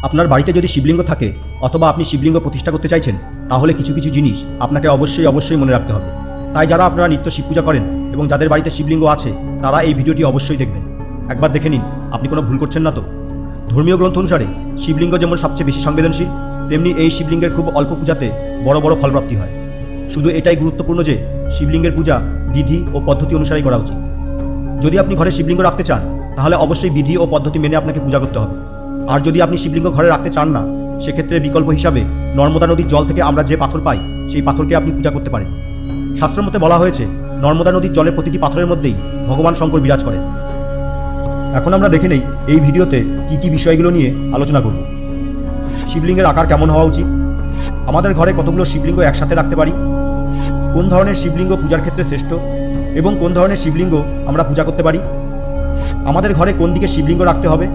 আপনার বাড়িতে যদি শিবলিঙ্গ থাকে অথবা আপনি শিবলিঙ্গ প্রতিষ্ঠা করতে চাইছেন, তাহলে কিছু কিছু জিনিস আপনাকে অবশ্যই মনে রাখতে হবে। তাই যারা আপনারা নিত্য শিব পূজা করেন এবং যাদের বাড়িতে শিবলিঙ্গ আছে, তারা এই ভিডিওটি অবশ্যই দেখবেন। একবার দেখে নিন আপনি কোনো ভুল করছেন না তো। ধর্মীয় গ্রন্থ অনুসারে শিবলিঙ্গ যেমন সবচেয়ে বেশি সংবেদনশীল, তেমনি এই শিবলিঙ্গের খুব অল্প পূজাতে বড় বড় ফলপ্রাপ্তি হয়। শুধু এটাই গুরুত্বপূর্ণ যে শিবলিঙ্গের পূজা বিধি ও পদ্ধতি অনুসারেই করা উচিত। যদি আপনি ঘরে শিবলিঙ্গ রাখতে চান, তাহলে অবশ্যই বিধি ও পদ্ধতি মেনে আপনাকে পূজা করতে হবে। আর যদি আপনি শিবলিঙ্গ ঘরে রাখতে চান না, সেক্ষেত্রে বিকল্প হিসাবে নর্মদা নদীর জল থেকে আমরা যে পাথর পাই, সেই পাথরকে আপনি পূজা করতে পারেন। শাস্ত্রমতে বলা হয়েছে নর্মদা নদীর জলের প্রতিটি পাথরের মধ্যেই ভগবান শঙ্কর বিরাজ করেন। এখন আমরা দেখে নেই এই ভিডিওতে কি কি বিষয়গুলো নিয়ে আলোচনা করব। শিবলিঙ্গের আকার কেমন হওয়া উচিত, আমাদের ঘরে কতগুলো শিবলিঙ্গ একসাথে রাখতে পারি, কোন ধরনের শিবলিঙ্গ পূজার ক্ষেত্রে শ্রেষ্ঠ এবং কোন ধরনের শিবলিঙ্গ আমরা পূজা করতে পারি, আমাদের ঘরে কোন দিকে শিবলিঙ্গ রাখতে হবে,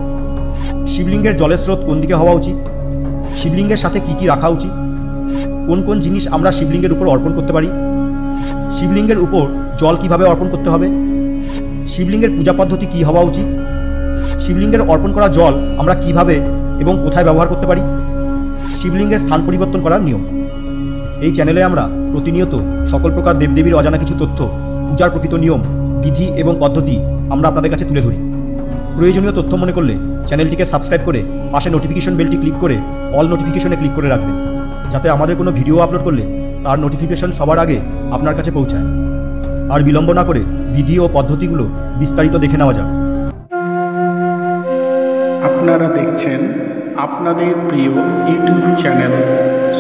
শিবলিঙ্গের জলের স্রোত কোন দিকে হওয়া উচিত, শিবলিঙ্গের সাথে কি কি রাখা উচিত, কোন কোন জিনিস আমরা শিবলিঙ্গের উপর অর্পণ করতে পারি, শিবলিঙ্গের উপর জল কিভাবে অর্পণ করতে হবে, শিবলিঙ্গের পূজা পদ্ধতি কী হওয়া উচিত, শিবলিঙ্গের অর্পণ করা জল আমরা কিভাবে এবং কোথায় ব্যবহার করতে পারি, শিবলিঙ্গের স্থান পরিবর্তন করার নিয়ম। এই চ্যানেলে আমরা প্রতিনিয়ত সকল প্রকার দেবদেবীর অজানা কিছু তথ্য, পূজার প্রকৃত নিয়ম, বিধি এবং পদ্ধতি আমরা আপনাদের কাছে তুলে ধরি। প্রয়োজনীয় তথ্য মনে করলে চ্যানেলটিকে সাবস্ক্রাইব করে পাশে নোটিফিকেশন বেলটি ক্লিক করে অল নোটিফিকেশনে ক্লিক করে রাখবেন, যাতে আমাদের কোনো ভিডিও আপলোড করলে তার নোটিফিকেশন সবার আগে আপনার কাছে পৌঁছায়। আর বিলম্ব না করে বিধি ও পদ্ধতিগুলো বিস্তারিত দেখে নেওয়া যাক। আপনারা দেখছেন আপনাদের প্রিয় ইউটিউব চ্যানেল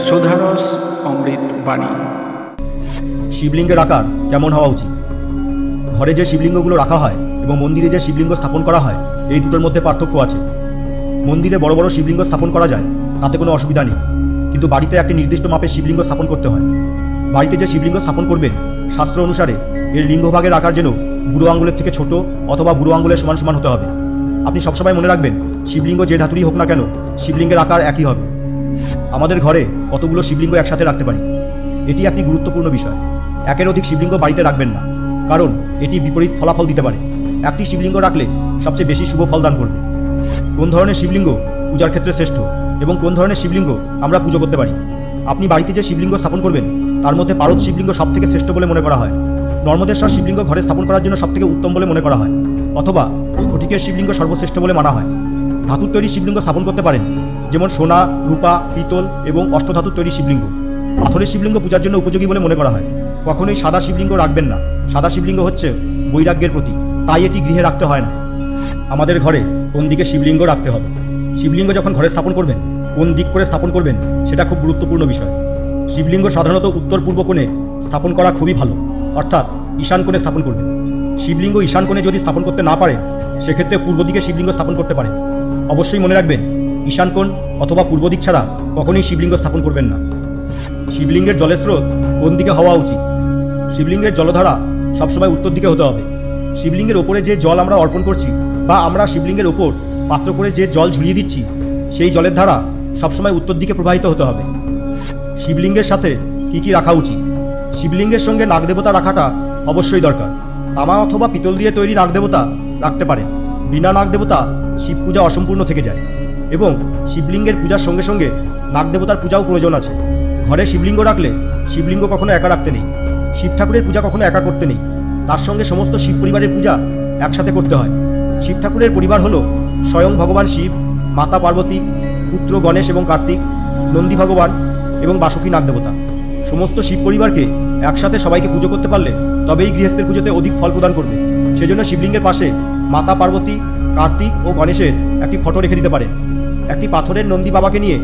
সুধারস অমৃত বাণী। শিবলিঙ্গের আকার কেমন হওয়া উচিত। ঘরে যে শিবলিঙ্গগুলো রাখা হয় এবং মন্দিরে যে শিবলিঙ্গ স্থাপন করা হয়, এই দুটোর মধ্যে পার্থক্য আছে। মন্দিরে বড় বড় শিবলিঙ্গ স্থাপন করা যায়, তাতে কোনো অসুবিধা নেই, কিন্তু বাড়িতে একটি নির্দিষ্ট মাপের শিবলিঙ্গ স্থাপন করতে হয়। বাড়িতে যে শিবলিঙ্গ স্থাপন করবেন, শাস্ত্র অনুসারে এর লিঙ্গভাগের আকার যেন বুড়ো আঙ্গুলের থেকে ছোট অথবা বুড়ো আঙ্গুলের সমান সমান হতে হবে। আপনি সবসময় মনে রাখবেন, শিবলিঙ্গ যে ধাতুরই হোক না কেন, শিবলিঙ্গের আকার একই হবে। আমাদের ঘরে কতগুলো শিবলিঙ্গ একসাথে রাখতে পারি, এটি একটি গুরুত্বপূর্ণ বিষয়। একের অধিক শিবলিঙ্গ বাড়িতে রাখবেন না, কারণ এটি বিপরীত ফলাফল দিতে পারে। একটি শিবলিঙ্গ রাখলে সবচেয়ে বেশি শুভ ফল দান করবে। কোন ধরনের শিবলিঙ্গ পূজার ক্ষেত্রে শ্রেষ্ঠ এবং কোন ধরনের শিবলিঙ্গ আমরা পুজো করতে পারি। আপনি বাড়িতে যে শিবলিঙ্গ স্থাপন করবেন, তার মধ্যে পারদ শিবলিঙ্গ সব থেকে শ্রেষ্ঠ বলে মনে করা হয়। নর্মদেশ্বর শিবলিঙ্গ ঘরে স্থাপন করার জন্য সবথেকে উত্তম বলে মনে করা হয়, অথবা স্ফটিকের শিবলিঙ্গ সর্বশ্রেষ্ঠ বলে মানা হয়। ধাতুর তৈরি শিবলিঙ্গ স্থাপন করতে পারেন, যেমন সোনা, রূপা, পিতল এবং অষ্টধাতুর তৈরি শিবলিঙ্গ। পাথরের শিবলিঙ্গ পূজার জন্য উপযোগী বলে মনে করা হয়। কখনোই সাদা শিবলিঙ্গ রাখবেন না। সাদা শিবলিঙ্গ হচ্ছে বৈরাগ্যের প্রতীক, তাই এটি গৃহে রাখতে হয় না। আমাদের ঘরে কোন দিকে শিবলিঙ্গ রাখতে হবে, শিবলিঙ্গ যখন ঘরে স্থাপন করবেন, কোন দিক করে স্থাপন করবেন, সেটা খুব গুরুত্বপূর্ণ বিষয়। শিবলিঙ্গ সাধারণত উত্তর পূর্ব কোণে স্থাপন করা খুবই ভালো, অর্থাৎ ঈশান কোণে স্থাপন করবেন। শিবলিঙ্গ ঈশান কোণে যদি স্থাপন করতে না পারে, সেক্ষেত্রে পূর্ব দিকে শিবলিঙ্গ স্থাপন করতে পারেন। অবশ্যই মনে রাখবেন, ঈশান কোণ অথবা পূর্ব দিক ছাড়া কখনোই শিবলিঙ্গ স্থাপন করবেন না। শিবলিঙ্গের জলের স্রোত কোন দিকে হওয়া উচিত। শিবলিঙ্গের জলধারা সবসময় উত্তর দিকে হতে হবে। শিবলিঙ্গের ওপরে যে জল আমরা অর্পণ করছি বা আমরা শিবলিঙ্গের ওপর পাত্র করে যে জল ঝুলিয়ে দিচ্ছি, সেই জলের ধারা সবসময় উত্তর দিকে প্রবাহিত হতে হবে। শিবলিঙ্গের সাথে কি কি রাখা উচিত। শিবলিঙ্গের সঙ্গে নাগদেবতা রাখাটা অবশ্যই দরকার। তামা অথবা পিতল দিয়ে তৈরি নাগদেবতা রাখতে পারেন। বিনা নাগদেবতা শিব পূজা অসম্পূর্ণ থেকে যায় এবং শিবলিঙ্গের পূজার সঙ্গে সঙ্গে নাগদেবতার পূজাও প্রয়োজন আছে। ঘরে শিবলিঙ্গ রাখলে শিবলিঙ্গ কখনো একা রাখতে নেই। শিব ঠাকুরের পূজা কখনো একা করতে নেই, তার সঙ্গে সমস্ত শিব পরিবারের পূজা একসাথে করতে হয়। শিব ঠাকুরের পরিবার হলো স্বয়ং ভগবান শিব, মাতা পার্বতী, পুত্র গণেশ এবং কার্তিক, নন্দী ভগবান এবং বাসুকী নাগদেবতা। সমস্ত শিব পরিবারকে একসাথে সবাইকে পুজো করতে পারলে তবেই গৃহস্থের পুজোতে অধিক ফল প্রদান করবে। সেজন্য শিবলিঙ্গের পাশে মাতা পার্বতী, কার্তিক ও গণেশের একটি ফটো রেখে দিতে পারেন। একটি পাথরের নন্দী বাবাকে নিয়ে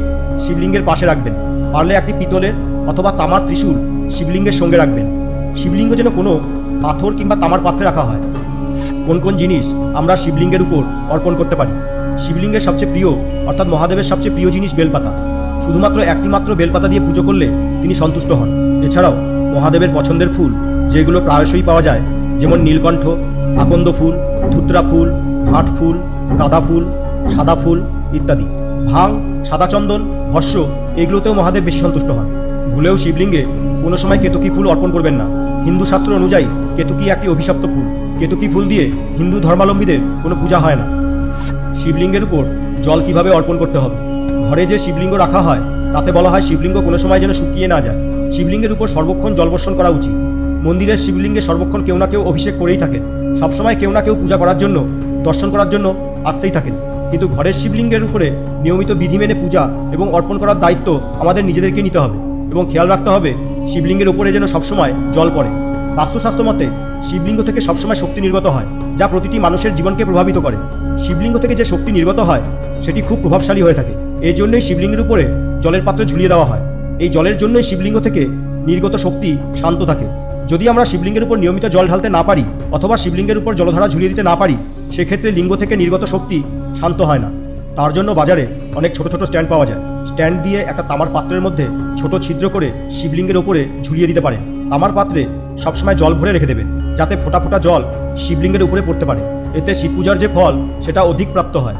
শিবলিঙ্গের পাশে রাখবেন। পারলে একটি পিতলের অথবা তামার ত্রিশূল শিবলিঙ্গের সঙ্গে রাখবেন। শিবলিঙ্গ যেন কোনো পাথর কিংবা তামার পাত্রে রাখা হয়। কোন কোন জিনিস আমরা শিবলিঙ্গের উপর অর্পণ করতে পারি। শিবলিঙ্গের সবচেয়ে প্রিয় অর্থাৎ মহাদেবের সবচেয়ে প্রিয় জিনিস বেলপাতা। শুধুমাত্র একটি মাত্র বেলপাতা দিয়ে পুজো করলে তিনি সন্তুষ্ট হন। এছাড়াও মহাদেবের পছন্দের ফুল যেগুলো প্রায়শই পাওয়া যায়, যেমন নীলকণ্ঠ, আকন্দ ফুল, ধুতরা ফুল, ভাট ফুল, গাঁদা ফুল, সাদা ফুল ইত্যাদি, ভাং, সাদা চন্দন, ভস্য, এগুলোতেও মহাদেব বেশি সন্তুষ্ট হন। ভুলেও শিবলিঙ্গে কোনো সময় কেতকী ফুল অর্পণ করবেন না। হিন্দু শাস্ত্র অনুযায়ী কেতকী একটি অভিশপ্ত ফুল। কেতকী ফুল দিয়ে হিন্দু ধর্মাবলম্বীদের কোনো পূজা হয় না। শিবলিঙ্গের উপর জল কিভাবে অর্পণ করতে হবে। ঘরে যে শিবলিঙ্গ রাখা হয় তাতে বলা হয় শিবলিঙ্গ কোনো সময় যেন শুকিয়ে না যায়। শিবলিঙ্গের উপর সর্বক্ষণ জলবর্ষণ করা উচিত। মন্দিরের শিবলিঙ্গে সর্বক্ষণ কেউ না কেউ অভিষেক করেই থাকেন। সবসময় কেউ না কেউ পূজা করার জন্য, দর্শন করার জন্য আসতেই থাকেন। কিন্তু ঘরের শিবলিঙ্গের উপরে নিয়মিত বিধি মেনে পূজা এবং অর্পণ করার দায়িত্ব আমাদের নিজেদেরকে নিতে হবে এবং খেয়াল রাখতে হবে শিবলিঙ্গের উপরে যেন সবসময় জল পড়ে। বাস্তুশাস্ত্র মতে শিবলিঙ্গ থেকে সবসময় শক্তি নির্গত হয়, যা প্রতিটি মানুষের জীবনকে প্রভাবিত করে। শিবলিঙ্গ থেকে যে শক্তি নির্গত হয় সেটি খুব প্রভাবশালী হয়ে থাকে। এই জন্যই শিবলিঙ্গের উপরে জলের পাত্র ঝুলিয়ে দেওয়া হয়। এই জলের জন্যই শিবলিঙ্গ থেকে নির্গত শক্তি শান্ত থাকে। যদি আমরা শিবলিঙ্গের উপর নিয়মিত জল ঢালতে না পারি অথবা শিবলিঙ্গের উপর জলধারা ঝুলিয়ে দিতে না পারি, সেক্ষেত্রে লিঙ্গ থেকে নির্গত শক্তি শান্ত হয় না। তার জন্য বাজারে অনেক ছোট ছোট স্ট্যান্ড পাওয়া যায়। স্ট্যান্ড দিয়ে একটা তামার পাত্রের মধ্যে ছোট ছিদ্র করে শিবলিঙ্গের উপরে ঝুলিয়ে দিতে পারেন। তামার পাত্রে সবসময় জল ভরে রেখে দেবেন, যাতে ফোঁটা ফোঁটা জল শিবলিঙ্গের উপরে পড়তে পারে। এতে শিব পূজার যে ফল সেটা অধিক প্রাপ্ত হয়।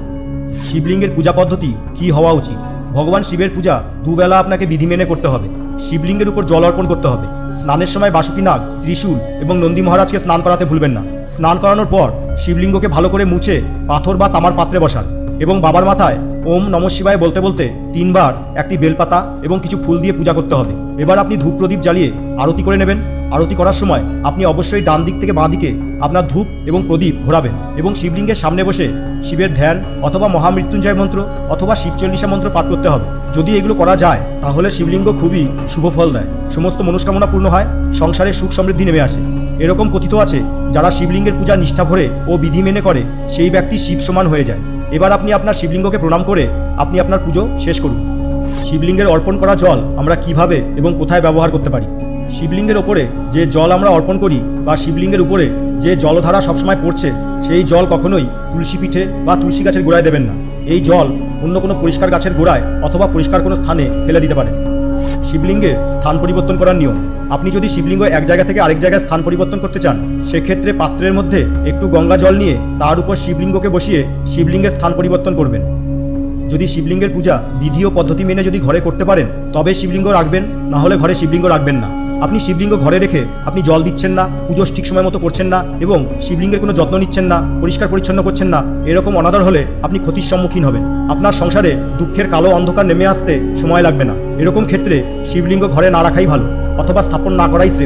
শিবলিঙ্গের পূজা পদ্ধতি কী হওয়া উচিত? ভগবান শিবের পূজা দুবেলা আপনাকে বিধি মেনে করতে হবে। শিবলিঙ্গের উপর জল অর্পণ করতে হবে। স্নানের সময় বাসুকী নাগ, ত্রিশূল এবং নন্দী মহারাজকে স্নান করাতে ভুলবেন না। স্নান করানোর পর শিবলিঙ্গকে ভালো করে মুছে পাথর বা তামার পাত্রে বসান এবং বাবার মাথায় ওম নমঃ শিবায় বলতে বলতে 3 বার একটি বেলপাতা এবং কিছু ফুল দিয়ে পূজা করতে হবে। এবার আপনি ধূপ প্রদীপ জ্বালিয়ে আরতি করে নেবেন। আরতি করার সময় আপনি অবশ্যই ডান দিক থেকে বাঁ দিকে আপনার ধূপ এবং প্রদীপ ঘোরাবেন এবং শিবলিঙ্গের সামনে বসে শিবের ধ্যান অথবা মহামৃত্যুঞ্জয় মন্ত্র অথবা শিব চল্লিশা মন্ত্র পাঠ করতে হবে। যদি এগুলো করা যায় তাহলে শিবলিঙ্গ খুবই শুভ ফল দেয়, সমস্ত মনস্কামনা পূর্ণ হয়, সংসারে সুখ সমৃদ্ধি নেমে আসে। এরকম কথিত আছে, যারা শিবলিঙ্গের পূজা নিষ্ঠা ভরে ও বিধি মেনে করে সেই ব্যক্তি শিব সমান হয়ে যায়। এবার আপনি আপনার শিবলিঙ্গকে প্রণাম করে আপনি আপনার পুজো শেষ করুন। শিবলিঙ্গের অর্পণ করা জল আমরা কিভাবে এবং কোথায় ব্যবহার করতে পারি? শিবলিঙ্গের ওপরে যে জল আমরা অর্পণ করি বা শিবলিঙ্গের উপরে যে জলধারা সবসময় পড়ছে, সেই জল কখনোই তুলসী পিঠে বা তুলসী গাছের গোড়ায় দেবেন না। এই জল অন্য কোনো পরিষ্কার গাছের গোড়ায় অথবা পরিষ্কার কোনো স্থানে ফেলে দিতে পারেন। শিবলিঙ্গে স্থান পরিবর্তন করার নিয়ম। আপনি যদি শিবলিঙ্গ এক জায়গা থেকে আরেক জায়গায় স্থান পরিবর্তন করতে চান, সেক্ষেত্রে পাত্রের মধ্যে একটু গঙ্গা জল নিয়ে তার উপর শিবলিঙ্গকে বসিয়ে শিবলিঙ্গের স্থান পরিবর্তন করবেন। যদি শিবলিঙ্গের পূজা বিধি ও পদ্ধতি মেনে যদি ঘরে করতে পারেন তবে শিবলিঙ্গ রাখবেন, না হলে ঘরে শিবলিঙ্গ রাখবেন না। আপনি শিবলিঙ্গ ঘরে রেখে আপনি জল দিচ্ছেন না, পুজো ঠিক সময় মতো করছেন না এবং শিবলিঙ্গের কোনো যত্ন নিচ্ছেন না, পরিষ্কার পরিচ্ছন্ন করছেন না, এরকম অনাদর হলে আপনি ক্ষতির সম্মুখীন হবেন। আপনার সংসারে দুঃখের কালো অন্ধকার নেমে আসতে সময় লাগবে না। এরকম ক্ষেত্রে শিবলিঙ্গ ঘরে না রাখাই ভালো অথবা স্থাপন না করাই শ্রেয়।